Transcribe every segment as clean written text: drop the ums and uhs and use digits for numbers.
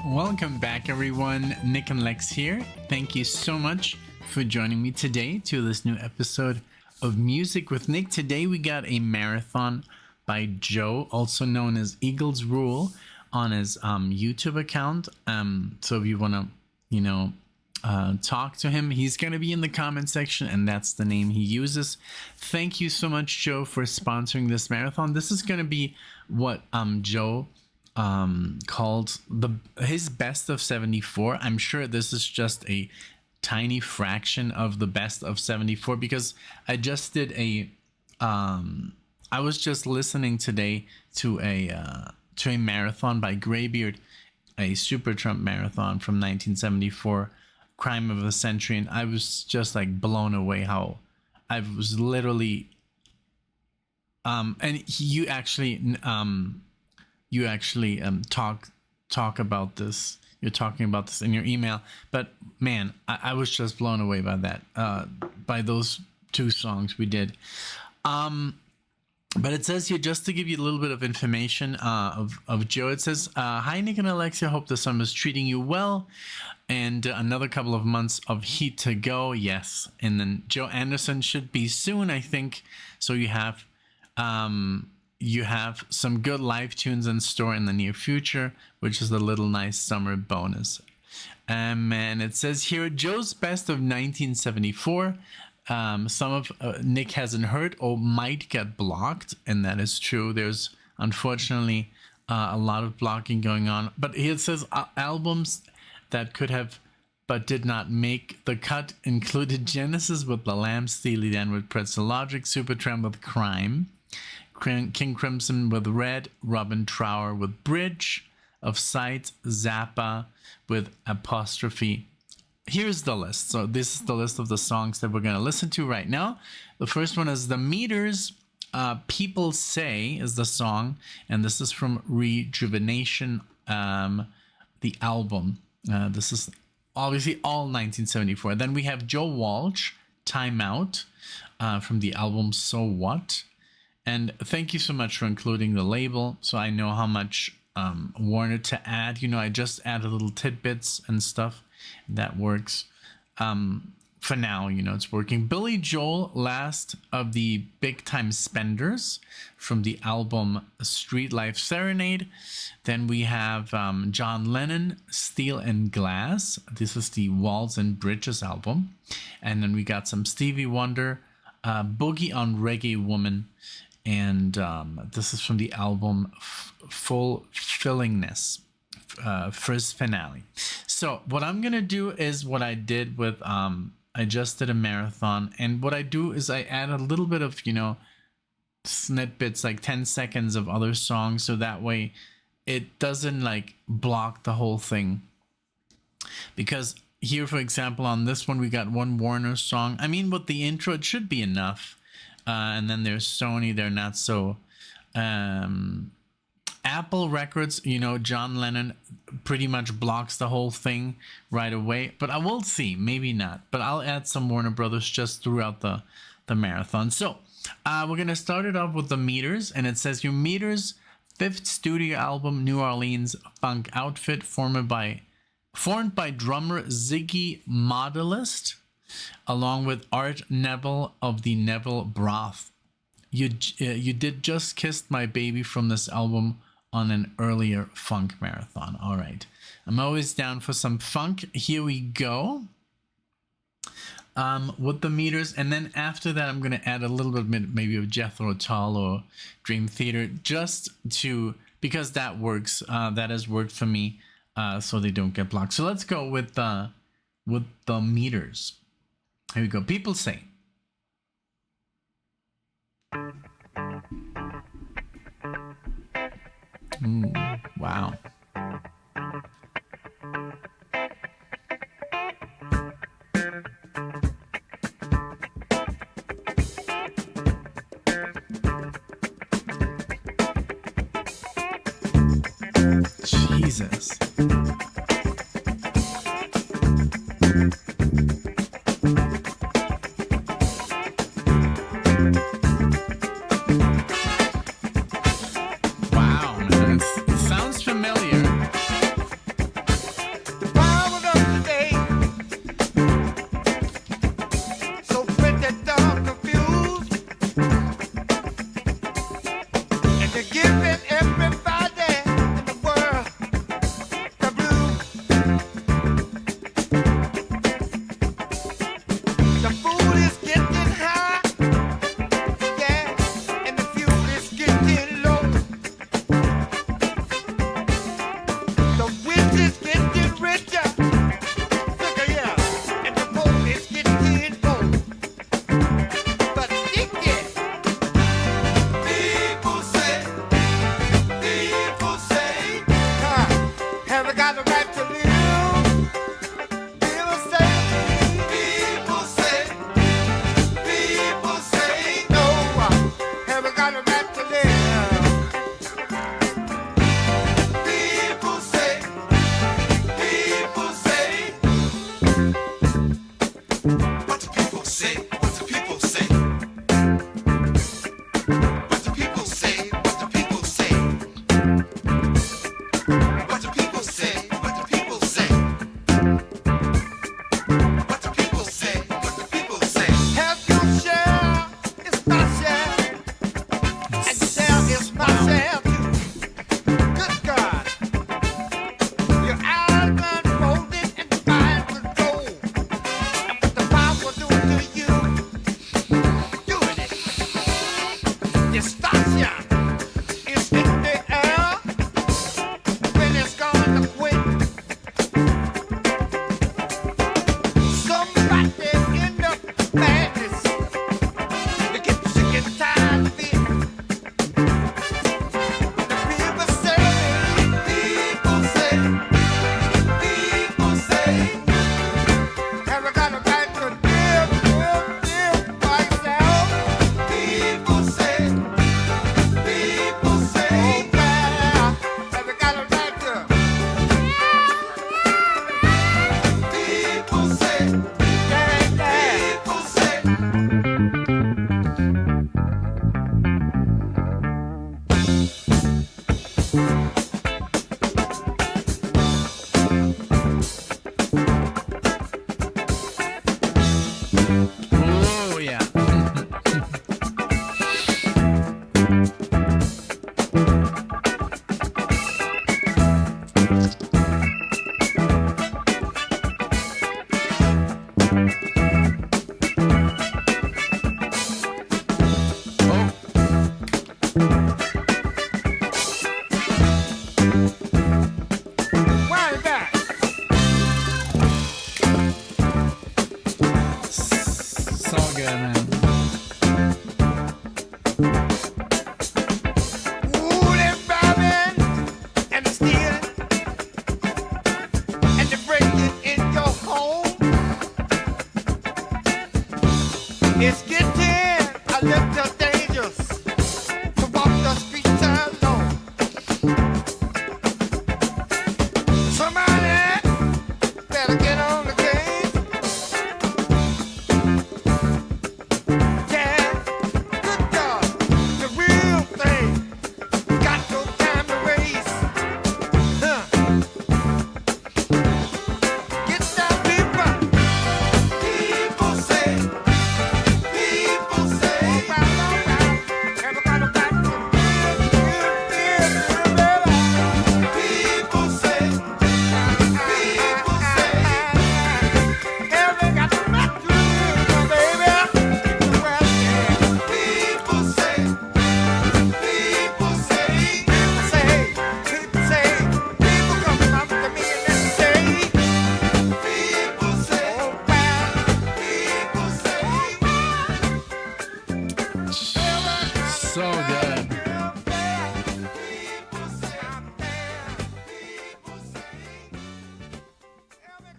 Welcome back, everyone. NicknLex here. Thank you so much for joining me today to this new episode of Music with Nick. Today we got a marathon by Joe, also known as Eagles Rule, on his YouTube account. So if you want to, talk to him, he's going to be in the comment section, and that's the name he uses. Thank you so much, Joe, for sponsoring this marathon. This is going to be what Joe called his best of 74. I'm sure this is just a tiny fraction of the best of 74 because I just did I was just listening today to a marathon by Greybeard, a Super Trump marathon from 1974, Crime of the Century, and I was just like blown away how I was literally and you actually talk about this. You're talking about this in your email, but man, I was just blown away by that, by those two songs we did. But it says here, just to give you a little bit of information of Joe, it says, hi, Nick and Alexia, hope the summer is treating you well, and another couple of months of heat to go. Yes, and then Joe Anderson should be soon, I think. So you have some good live tunes in store in the near future, which is a little nice summer bonus. And it says here, Joe's best of 1974. Some of Nick hasn't heard or might get blocked, and that is true. There's unfortunately a lot of blocking going on. But here it says albums that could have but did not make the cut included Genesis with The Lamb, Steely Dan with Pretzel Logic, Supertramp with Crime, King Crimson with Red, Robin Trower with Bridge of Sight, Zappa with Apostrophe. Here's the list. So this is the list of the songs that we're going to listen to right now. The first one is The Meters. People Say is the song, and this is from Rejuvenation, the album. This is obviously all 1974. Then we have Joe Walsh, Time Out, from the album So What. And thank you so much for including the label, so I know how much Warner to add. I just added little tidbits and stuff. That works. For now, it's working. Billy Joel, Last of the Big Time Spenders, from the album Street Life Serenade. Then we have John Lennon, Steel and Glass. This is the Walls and Bridges album. And then we got some Stevie Wonder, Boogie on Reggae Woman. And this is from the album Fulfillingness, first finale. So what I'm going to do is what I did with, I just did a marathon. And what I do is I add a little bit of, snippets, like 10 seconds of other songs. So that way it doesn't like block the whole thing. Because here, for example, on this one, we got one Warner song. I mean, with the intro, it should be enough. And then there's Sony, they're not so. Apple Records, John Lennon pretty much blocks the whole thing right away. But I will see, maybe not. But I'll add some Warner Brothers just throughout the marathon. So we're going to start it off with The Meters. And it says, your Meters' fifth studio album, New Orleans funk outfit, formed by drummer Ziggy Modelist, along with Art Neville of the Neville Broth. You did just kissed my baby from this album on an earlier funk marathon. All right, I'm always down for some funk. Here we go. With The Meters, and then after that I'm going to add a little bit maybe of Jethro Tull or Dream Theater, just to, because that works. That has worked for me, so they don't get blocked. So let's go with The Meters. Here we go. People Say. Ooh, wow. Jesus. Wow, man. It sounds familiar.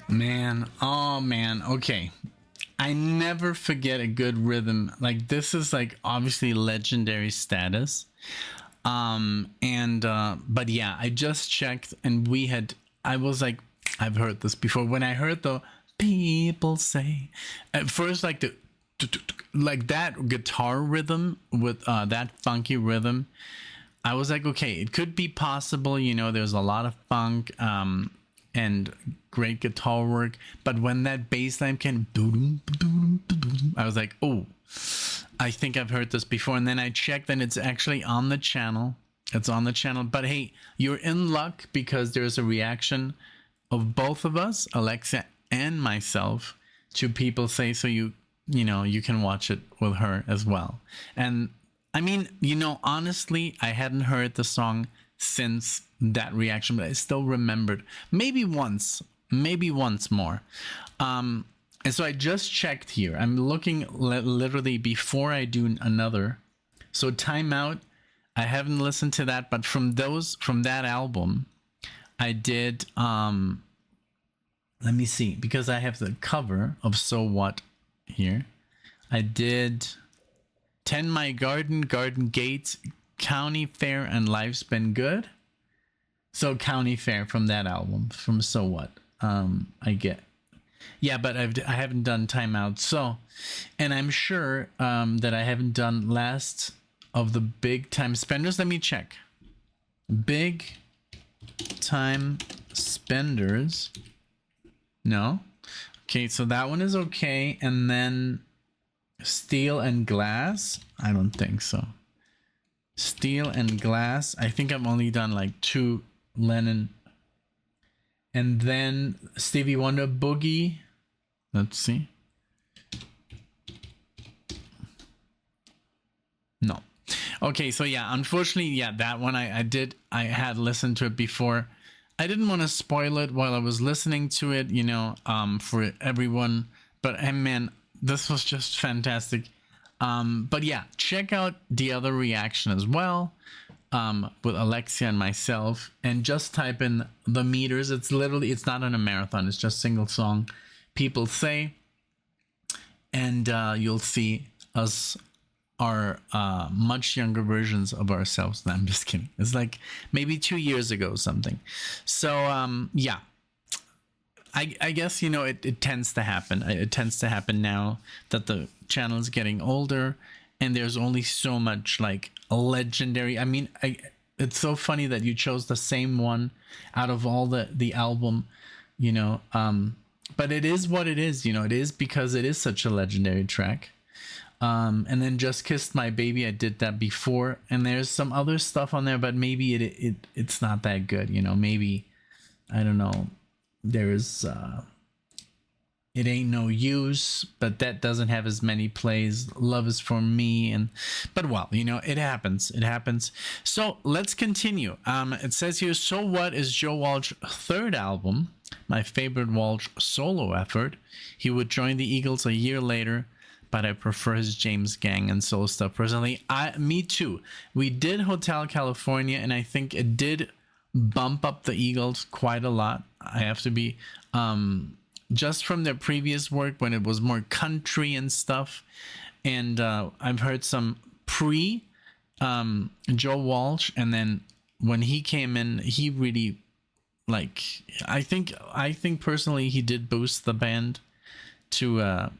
Man, oh man, okay. I never forget a good rhythm. Like this is like obviously legendary status. But yeah, I just checked and I was like, I've heard this before. When I heard the people say at first, like like that guitar rhythm with that funky rhythm, I was like, okay, it could be possible, there's a lot of funk and great guitar work, but when that bass line came, I was like, oh, I think I've heard this before. And then I checked and it's actually on the channel. It's on the channel. But hey, you're in luck because there's a reaction of both of us, Alexa and myself, to people say, so you can watch it with her as well. And I mean, honestly, I hadn't heard the song since that reaction, but I still remembered maybe once more. And so I just checked here. I'm looking literally before I do another. So Time Out, I haven't listened to that, but from that album, I did, let me see, because I have the cover of So What here. I did Tend My Garden, Garden Gates, County Fair and Life's Been Good. So County Fair from that album, from So What. I get. Yeah, but I haven't done Time Out. So, and I'm sure that I haven't done Last of the Big Time Spenders. Let me check. Big Time Spenders. No. Okay, so that one is okay. And then Steel and Glass. I don't think so. Steel and Glass. I think I've only done like 2 Lennon. And then Stevie Wonder, Boogie. Let's see. No. Okay, so yeah, unfortunately, yeah, that one I had listened to it before. I didn't want to spoil it while I was listening to it, you know, for everyone. But man, this was just fantastic. But yeah, check out the other reaction as well, with Alexia and myself, and just type in The Meters. It's not on a marathon. It's just single song, People Say, and you'll see us, our much younger versions of ourselves. No, I'm just kidding. It's like maybe 2 years ago, something. So yeah, I guess, you know, it tends to happen. It tends to happen now that the channel is getting older, and there's only so much like legendary. I mean, it's so funny that you chose the same one out of all the album, you know. But it is what it is, you know. It is because it is such a legendary track. And then Just Kissed My Baby, I did that before, and there's some other stuff on there, but maybe it's not that good, you know. Maybe, I don't know, there's It Ain't No Use, but that doesn't have as many plays. Love Is For Me, but well, you know, it happens. So let's continue. It says here, So What is Joe Walsh's 3rd album, my favorite Walsh solo effort. He would join the Eagles a year later, but I prefer his James Gang and soul stuff personally. Me too. We did Hotel California, and I think it did bump up the Eagles quite a lot. I have to be, just from their previous work when it was more country and stuff. And I've heard some pre Joe Walsh, and then when he came in, he really, like, I think personally he did boost the band to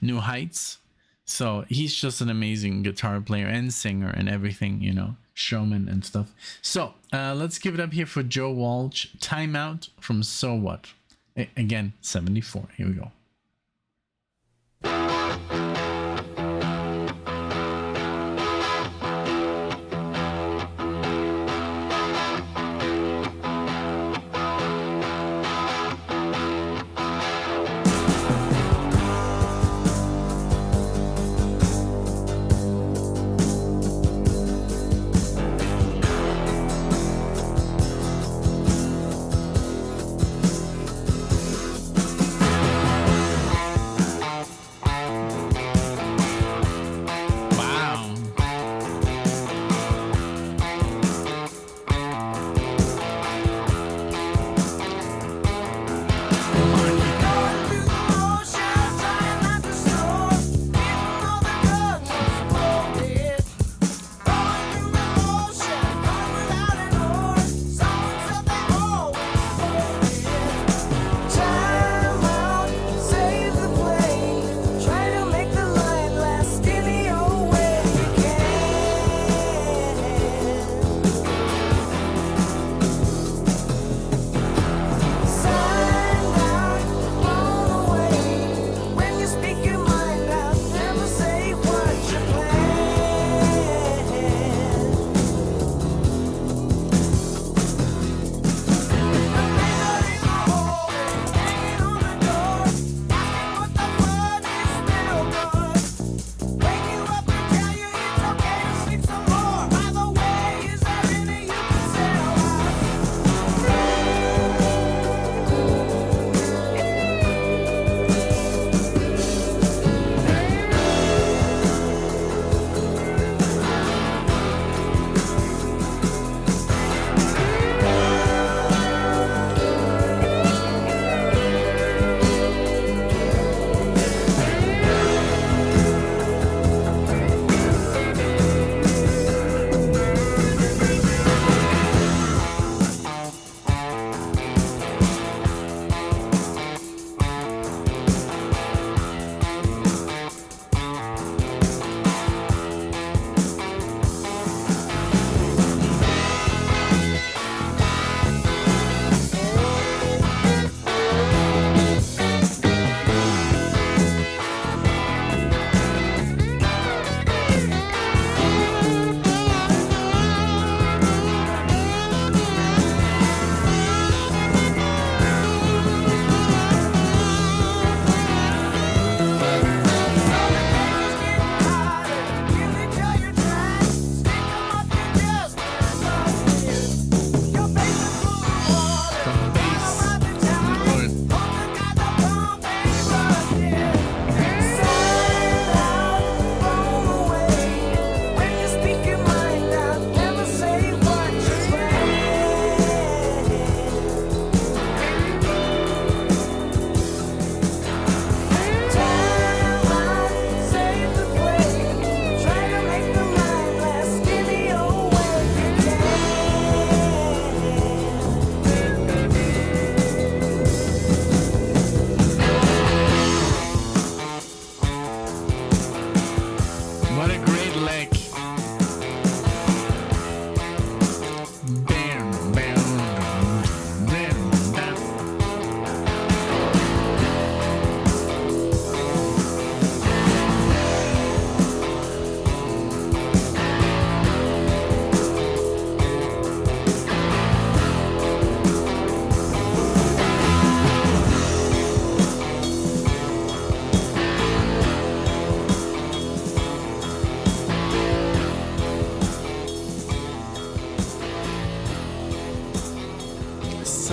new heights. So he's just an amazing guitar player and singer and everything, you know, showman and stuff. So let's give it up here for Joe Walsh, Time Out from So What. Again, 74. Here we go.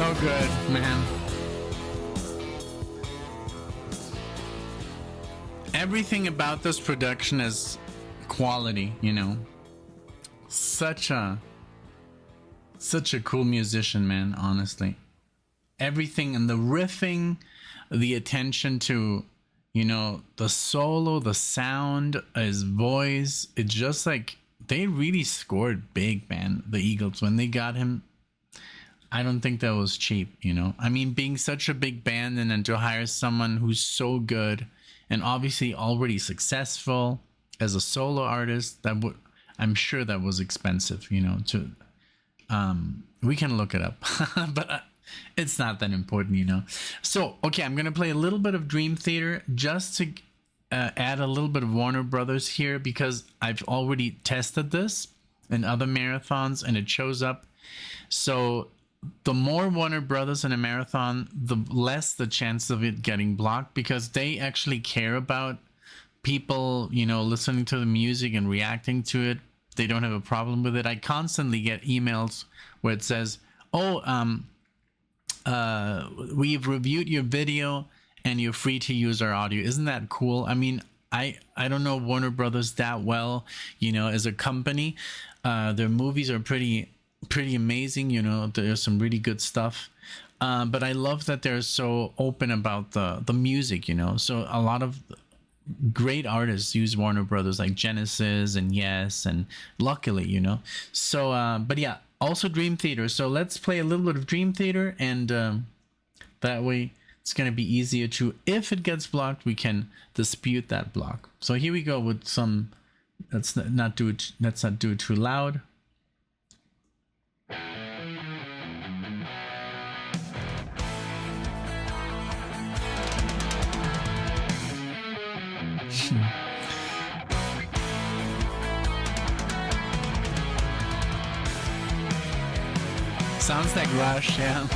So good, man. Everything about this production is quality, you know. Such a cool musician, man, honestly. Everything and the riffing, the attention to, you know, the solo, the sound, his voice, it's just like they really scored big, man. The Eagles, when they got him, I don't think that was cheap, you know. I mean, being such a big band and then to hire someone who's so good and obviously already successful as a solo artist, that would, I'm sure that was expensive, you know. To we can look it up, but it's not that important, you know. So okay, I'm gonna play a little bit of Dream Theater just to add a little bit of Warner Brothers here, because I've already tested this in other marathons and it shows up. So the more Warner Brothers in a marathon, the less the chance of it getting blocked, because they actually care about people, you know, listening to the music and reacting to it. They don't have a problem with it. I constantly get emails where it says, oh, we've reviewed your video and you're free to use our audio. Isn't that cool? I mean, I don't know Warner Brothers that well, you know, as a company. Their movies are pretty amazing, you know. There's some really good stuff, but I love that they're so open about the music, you know. So a lot of great artists use Warner Brothers, like Genesis and Yes, and luckily, you know. So but yeah, also Dream Theater. So let's play a little bit of Dream Theater, and that way it's gonna be easier to, if it gets blocked, we can dispute that block. So here we go with some, let's not do it too loud. Sounds like Rush, yeah.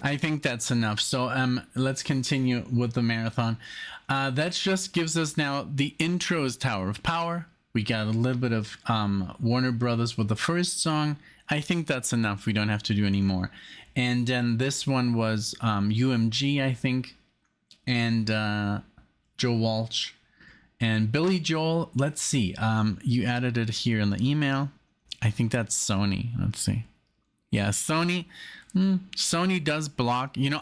I think that's enough. So let's continue with the marathon. That just gives us now the intro is Tower of Power. We got a little bit of Warner Brothers with the first song. I think that's enough. We don't have to do any more. And then this one was UMG, I think, and Joe Walsh and Billy Joel. Let's see. You added it here in the email. I think that's Sony. Let's see. Yeah, Sony. Sony does block. You know,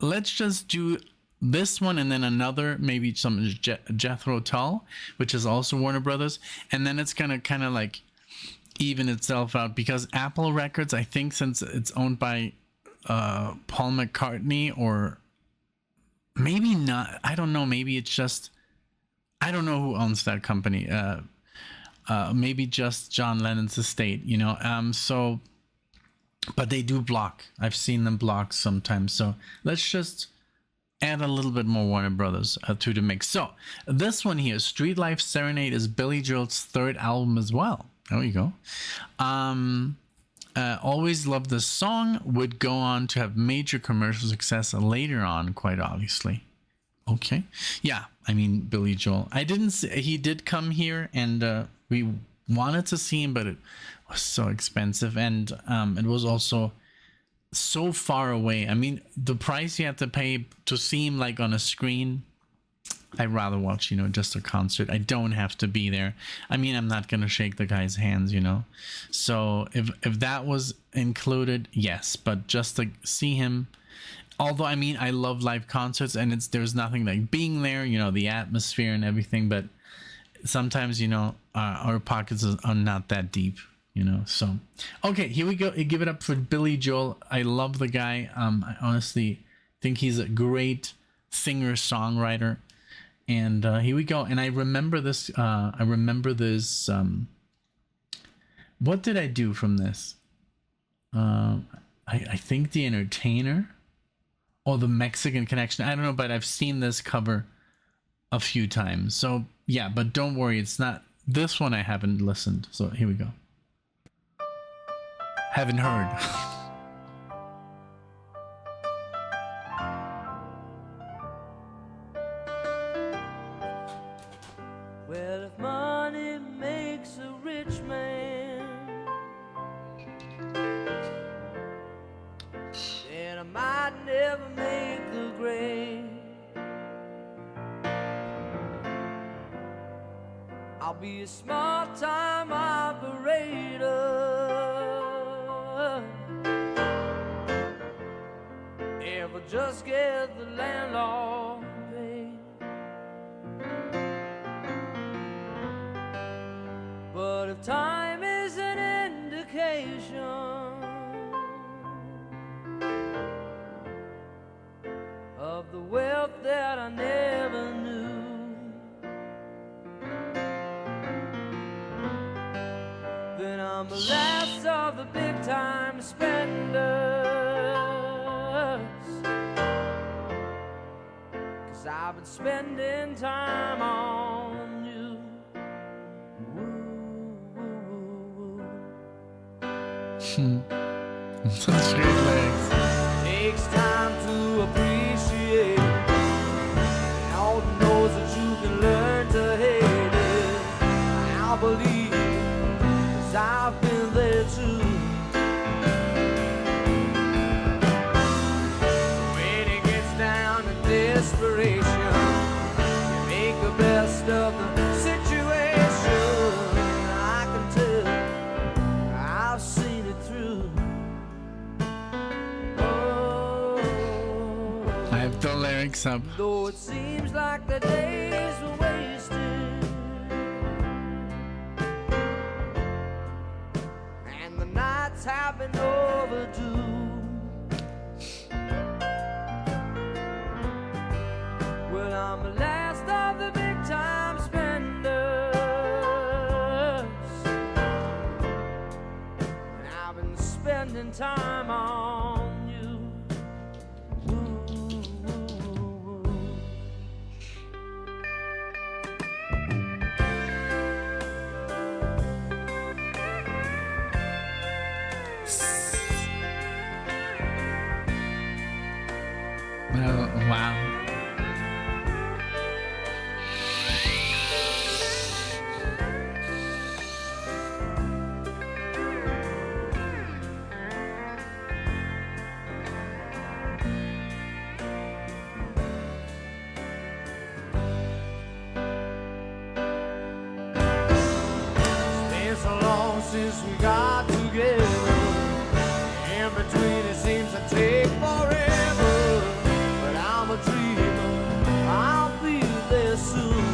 let's just do this one and then another, maybe some Jethro Tull, which is also Warner Brothers, and then it's gonna kind of like even itself out, because Apple Records, I think, since it's owned by Paul McCartney, or maybe not, I don't know, maybe it's just, I don't know who owns that company, maybe just John Lennon's estate, you know. So but they do block. I've seen them block sometimes. So let's just add a little bit more Warner Brothers to the mix. So this one here, Street Life Serenade, is Billy Joel's third album as well. There you go. Always loved this song. Would go on to have major commercial success later on, quite obviously. Okay. Yeah, I mean, Billy Joel. I didn't see, he did come here, and we wanted to see him, but it was so expensive, and it was also so far away. I mean, the price you have to pay to see him like on a screen, I'd rather watch, you know, just a concert. I don't have to be there. I mean, I'm not gonna shake the guy's hands, you know. So if that was included, yes, but just to see him, although I mean, I love live concerts, and there's nothing like being there, you know, the atmosphere and everything, but sometimes, you know, our pockets are not that deep, you know. So okay, here we go. Give it up for Billy Joel. I love the guy. I honestly think he's a great singer songwriter, and here we go. And I remember this. What did I do from this? I think The Entertainer or The Mexican Connection. I don't know, but I've seen this cover a few times. So yeah, but don't worry, it's not this one. I haven't listened. So here we go. Haven't heard. ever make the grade. I'll be a small-time operator if I just get the landlord paid. But if time is an indication of the wealth that I never knew, then I'm the last of the big time spenders, 'cause I've been spending time on you. Such great lyrics. Takes time to appreciate all the knows that you can learn to hate it. I'll believe it, 'cause I've been there too. When it gets down to desperation, you make the best of the situation. I can tell I've seen it through. I have the lyrics up. Though it seems like the days were wasted and the nights have been overdue, well, I'm the last of the big time spenders, and I've been spending time on you. Wow. Been so long since we got together. In between it seems to take forever, but I'm a dreamer, I'll be there soon.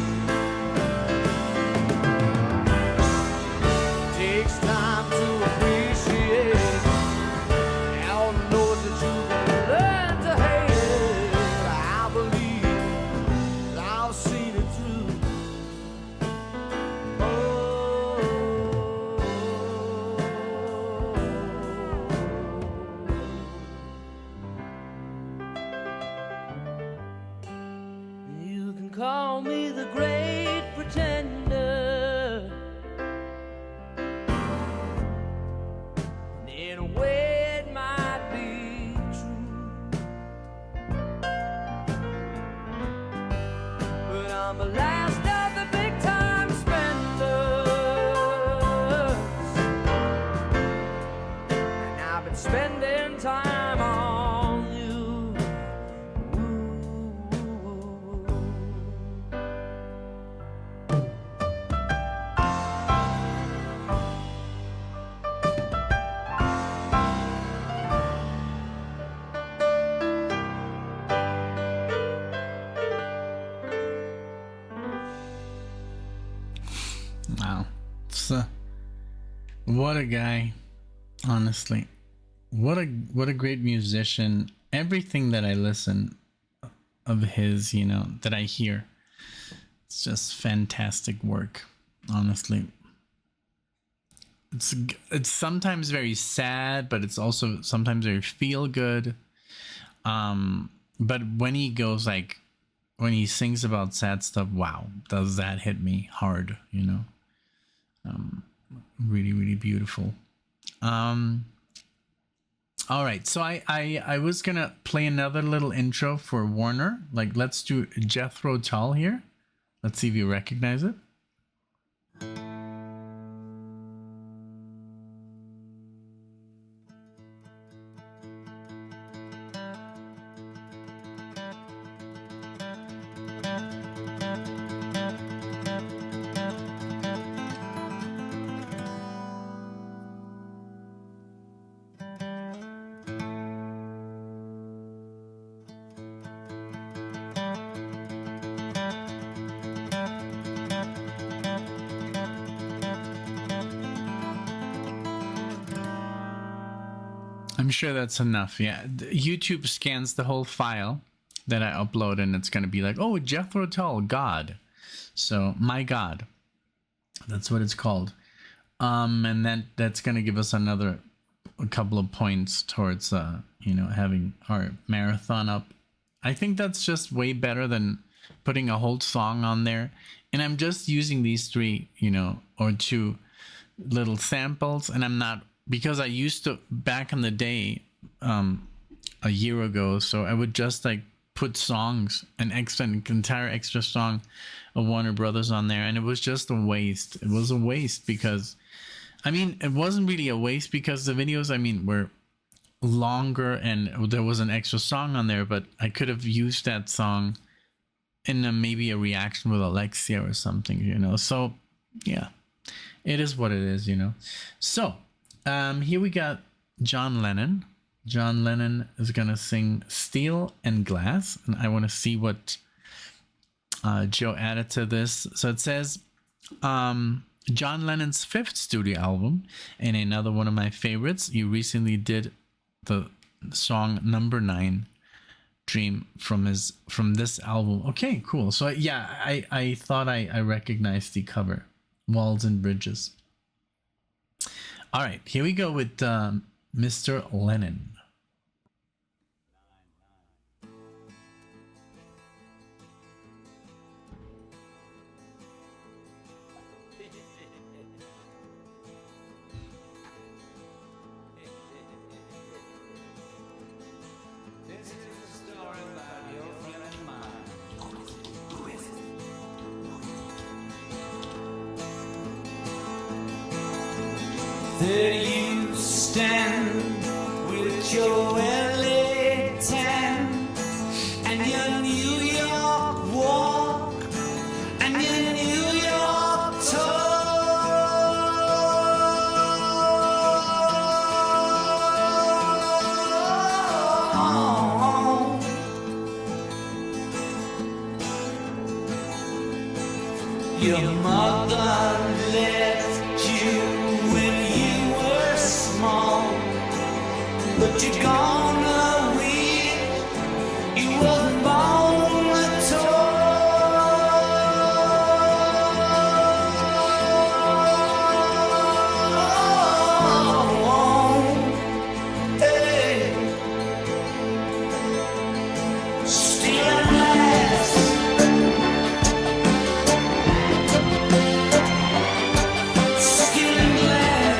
Takes time to appreciate all the notes that you can learn to hate. I believe that I've seen it through. You can call me the great pretender, and in a way it might be true, but I'm the last of the big time spenders, and I've been spending time on you. Wow. So, what a guy. Honestly. What a great musician. Everything that I listen of his, you know, that I hear, it's just fantastic work. Honestly. It's sometimes very sad, but it's also sometimes very feel good. But when he goes like, when he sings about sad stuff, wow, does that hit me hard, you know? Really, really beautiful. All right, so I was gonna play another little intro for Warner. Like, let's do Jethro Tull here. Let's see if you recognize it. I'm sure that's enough. Yeah, YouTube scans the whole file that I upload, and it's gonna be like, oh, Jethro Tull, God. So my God, that's what it's called. And then that's gonna give us a couple of points towards having our marathon up. I think that's just way better than putting a whole song on there. And I'm just using these three, or two little samples, and I'm not, because I used to back in the day, a year ago, so I would just like put songs, an entire extra song of Warner Brothers on there, and it was just a waste. It was a waste because, it wasn't really a waste because the videos, were longer and there was an extra song on there, but I could have used that song in maybe a reaction with Alexia or something, So, yeah, it is what it is, So, here we got John Lennon. John Lennon is gonna sing "Steel and Glass," and I want to see what Joe added to this. So it says, John Lennon's fifth studio album, and another one of my favorites. You recently did the song number 9, "Dream," from this album. Okay, cool. So yeah, I thought I recognized the cover, "Walls and Bridges." All right, here we go with Mr. Lennon. There you stand with your LA tan and your New York walk and your New York talk. Your mother left you when you were small, but you're gone away. You wasn't born at all. Hey, still at last. Still and glad.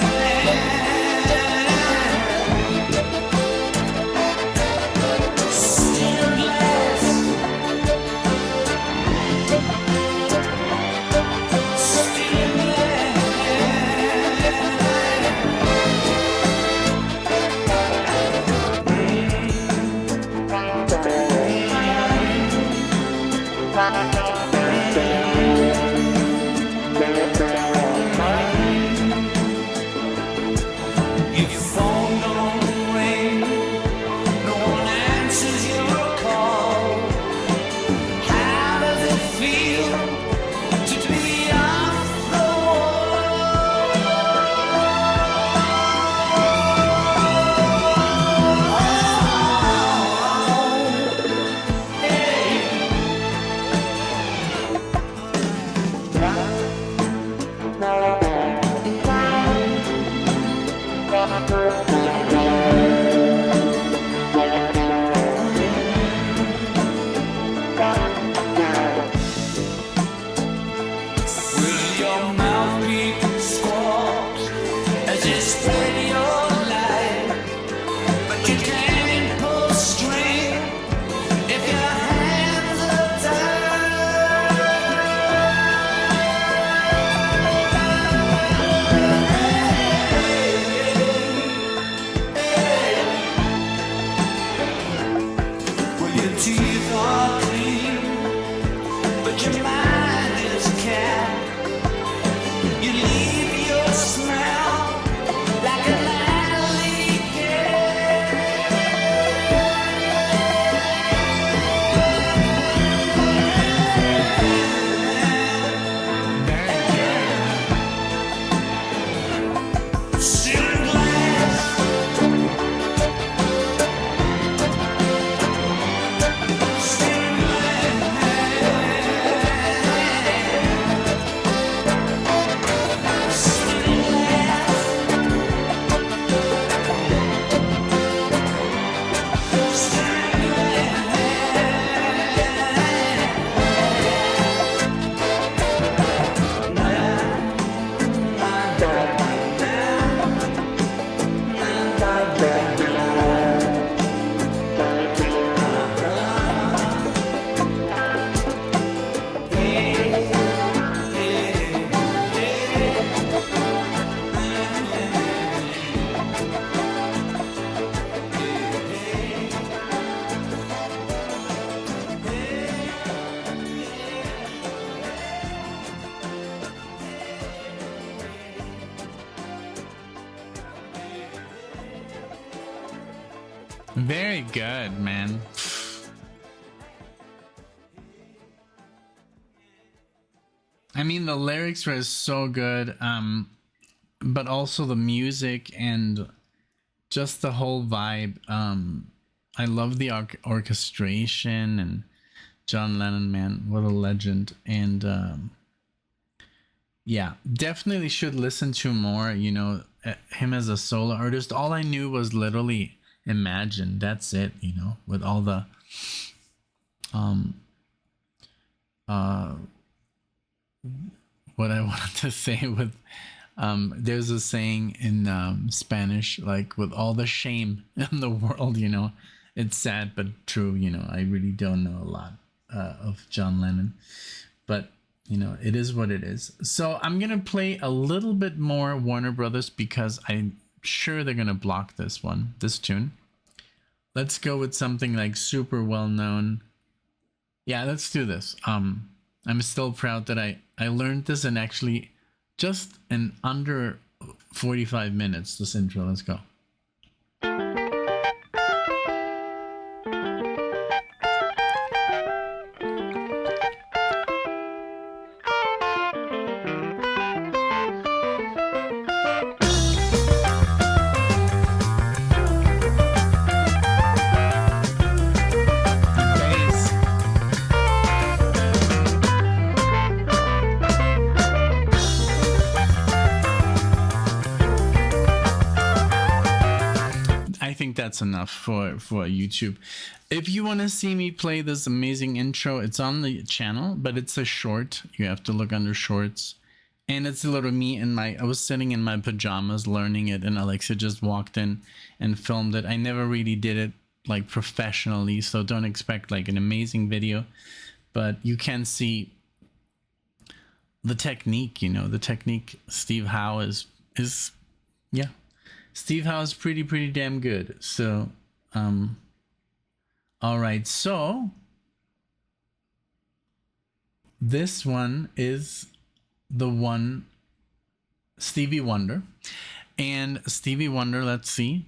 Very good, man. I mean, the lyrics were so good, but also the music and just the whole vibe. I love the orchestration, and John Lennon, man, what a legend. And yeah, definitely should listen to more, you know, him as a solo artist. All I knew was literally Imagine. That's it, you know, with all the what I wanted to say with there's a saying in Spanish, like, with all the shame in the world, you know, it's sad but true, you know. I really don't know a lot of John Lennon, but you know, it is what it is. So I'm gonna play a little bit more Warner Brothers because I'm sure they're gonna block this tune. Let's go with something like super well known. Yeah, let's do this. I'm still proud that I learned this in actually just in under 45 minutes, this intro. Let's go. That's enough for YouTube. If you want to see me play this amazing intro, it's on the channel, but it's a short. You have to look under shorts, and it's a little me in my, I was sitting in my pajamas learning it, and Alexa just walked in and filmed it. I never really did it like professionally, so don't expect like an amazing video, but you can see the technique, you know, the technique. Steve Howe is yeah, Steve Howe is pretty damn good. So, all right. So this one is the one, Stevie Wonder. And Stevie Wonder, let's see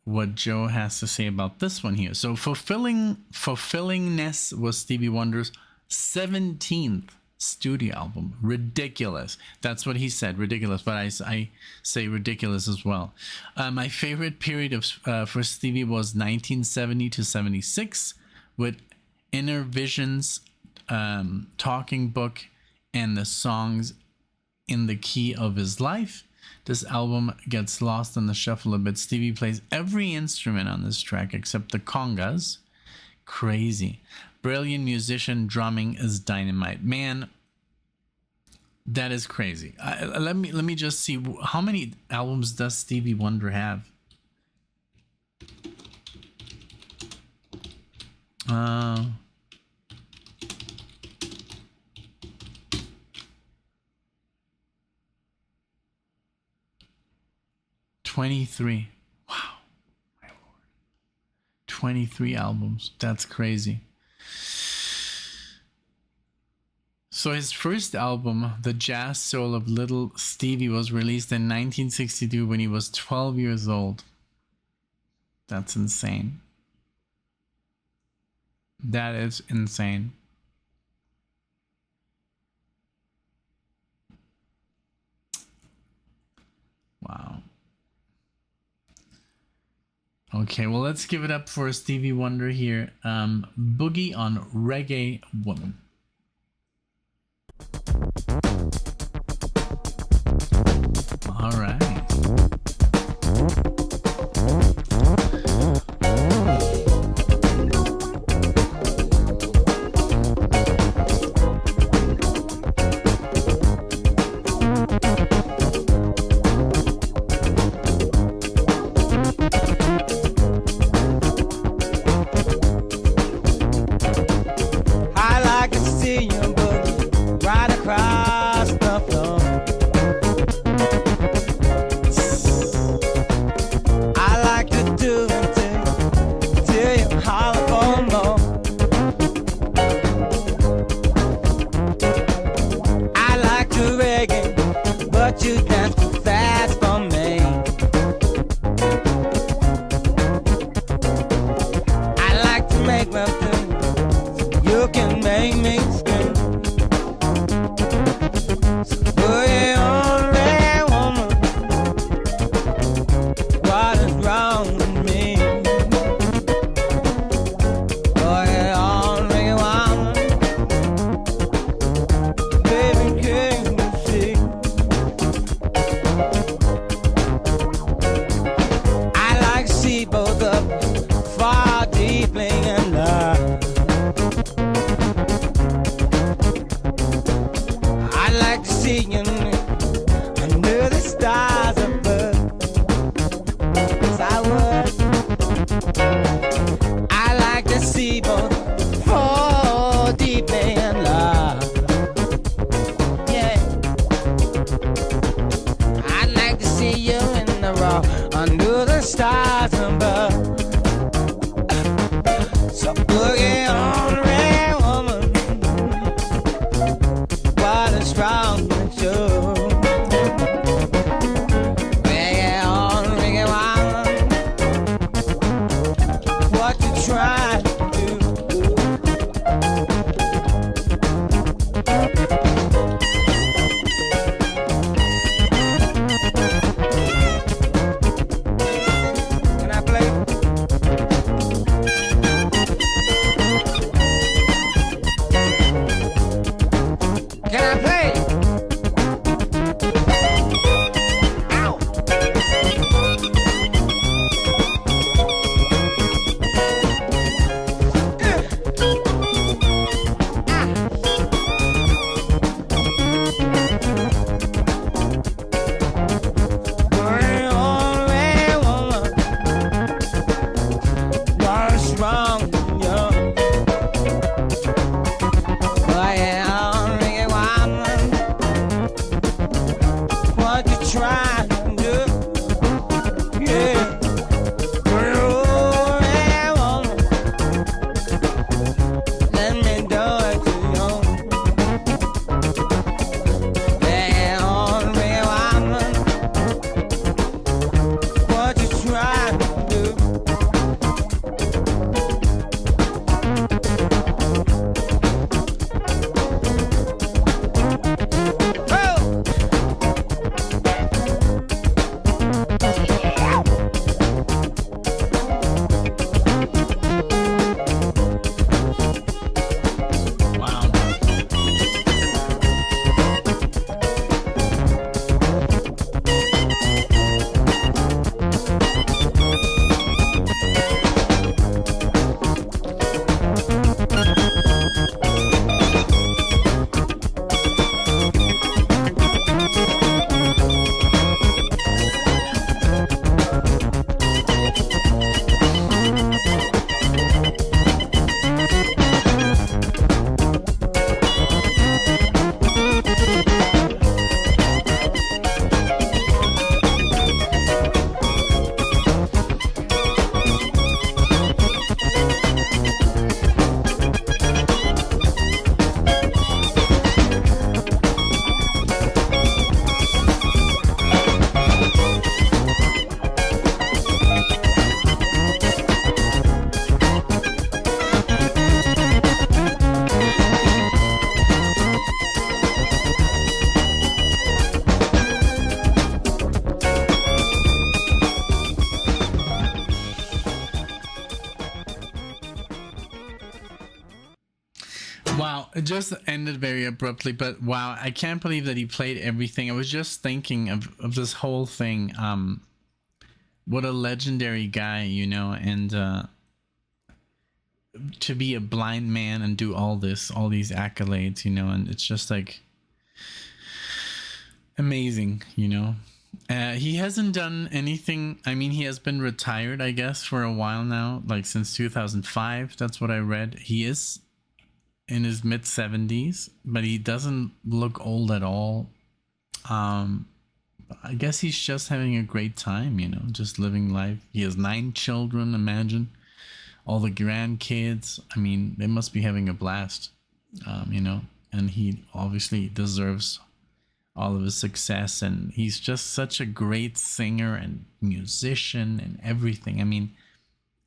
what Joe has to say about this one here. So Fulfillingness was Stevie Wonder's 17th studio album. Ridiculous. That's what he said, ridiculous, but I say ridiculous as well. My favorite period of for Stevie was 1970 to 76 with Inner Visions, Talking Book, and the songs in the key of his life. This album gets lost in the shuffle a bit. Stevie plays every instrument on this track except the congas. Crazy. Brilliant musician, drumming is dynamite. Man, that is crazy. Let me just see, how many albums does Stevie Wonder have? Uh, 23. Wow, my lord. 23 albums. That's crazy. So his first album, The Jazz Soul of Little Stevie, was released in 1962 when he was 12 years old. That's insane. That is insane. Wow. Okay, well, let's give it up for Stevie Wonder here. Boogie on Reggae Woman. All right. I like to see you boogie right across make me think. You can make me scream. You're the only woman. What is wrong with me? You're the only woman. Baby, can you see? I like to see both up far deeply in love. I like to see you under the stars above. Yes, I would. I like to see both fall deeply in love. Yeah. I'd like to see you in the raw under the stars above. So boogie on, red woman. What is wrong with you? Reggae on, reggae woman. What you trying to do? Can I play? Can I play? Ow! You're the only woman. What's wrong with you? Boy, reggae woman. What you trying to do? Yeah. You're the only woman. Let me do it to you. Yeah, reggae woman. What you trying to do? Oh! Wow. Wow, it just ended very abruptly, but wow, I can't believe that he played everything. I was just thinking of this whole thing. What a legendary guy, you know, and to be a blind man and do all these accolades, you know, and it's just like amazing, you know. He hasn't done anything. I mean, he has been retired, I guess, for a while now, like since 2005. That's what I read. He is in his mid 70s, but he doesn't look old at all. I guess he's just having a great time, you know, just living life. He has 9 children, imagine. All the grandkids. I mean, they must be having a blast, you know, and he obviously deserves all of his success, and he's just such a great singer and musician and everything. I mean,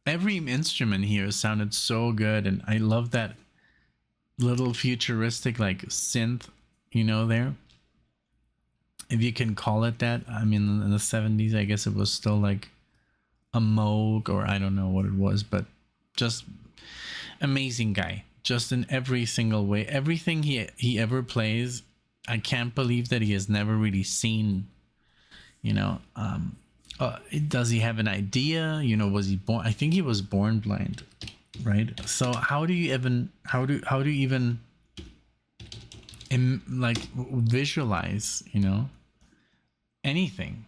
every instrument here sounded so good, and I love that little futuristic like synth, you know, there, if you can call it that. I mean, in the 70s, I guess it was still like a Moog, or I don't know what it was, but just amazing guy, just in every single way. Everything he ever plays, I can't believe that he has never really seen, you know. Does he have an idea? You know, was he born? I think he was born blind, right? So how do you even like visualize, you know, anything?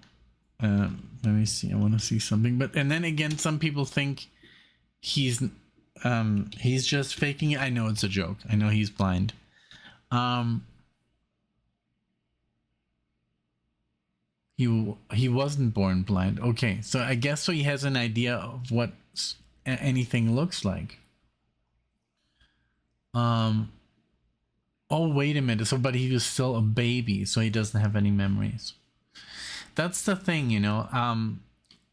Let me see. I want to see something. But and then again, some people think he's just faking it. I know it's a joke. I know he's blind. He wasn't born blind. Okay, so I guess so he has an idea of what anything looks like. Oh, wait a minute. So, but he was still a baby, so he doesn't have any memories. That's the thing, you know.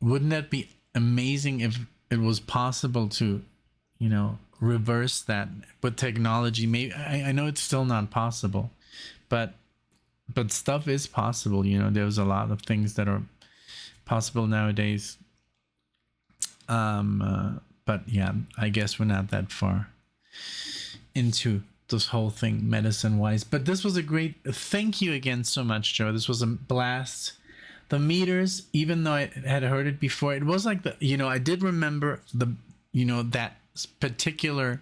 Wouldn't that be amazing if it was possible to, you know, reverse that with technology? Maybe I know it's still not possible, but stuff is possible, you know. There's a lot of things that are possible nowadays. But yeah, I guess we're not that far into this whole thing medicine wise. But this was a great, thank you again so much, Joe. This was a blast. The meters, even though I had heard it before, it was like the, you know, I did remember the, you know, that particular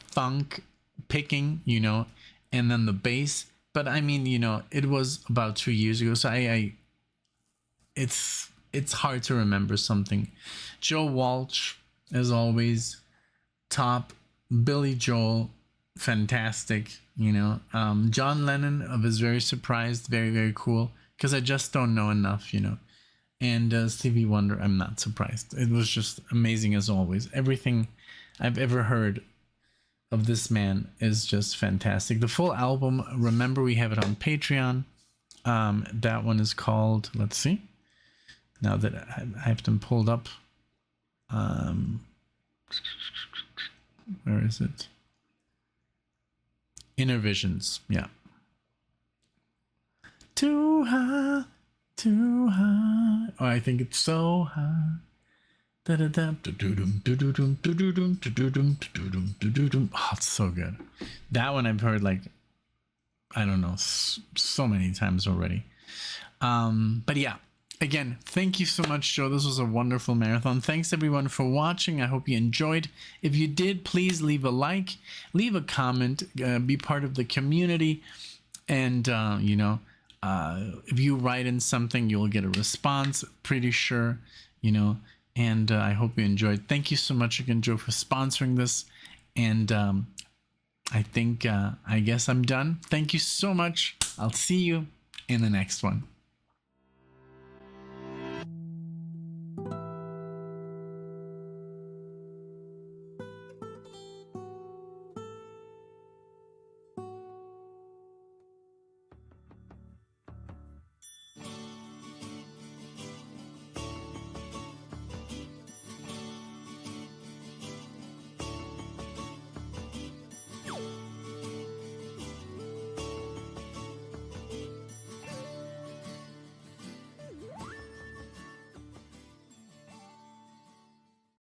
funk picking, you know, and then the bass. But I mean, you know, it was about 2 years ago, so it's hard to remember something. Joe Walsh, as always, top. Billy Joel, fantastic. You know, John Lennon, I was very surprised, very, very cool, because I just don't know enough, you know. And Stevie Wonder, I'm not surprised. It was just amazing as always. Everything I've ever heard of this man is just fantastic. The full album, remember, we have it on Patreon. That one is called, let's see, now that I have them pulled up, where is it? Inner Visions. Yeah. Too high, too high. Oh, I think it's so high. Oh, it's so good. That one I've heard like, I don't know, so many times already. But yeah, again, thank you so much, Joe. This was a wonderful marathon. Thanks everyone for watching. I hope you enjoyed. If you did, please leave a like, leave a comment, be part of the community. And, you know, if you write in something, you'll get a response, pretty sure, you know. And I hope you enjoyed. Thank you so much again, Joe, for sponsoring this. And I think, I guess I'm done. Thank you so much. I'll see you in the next one.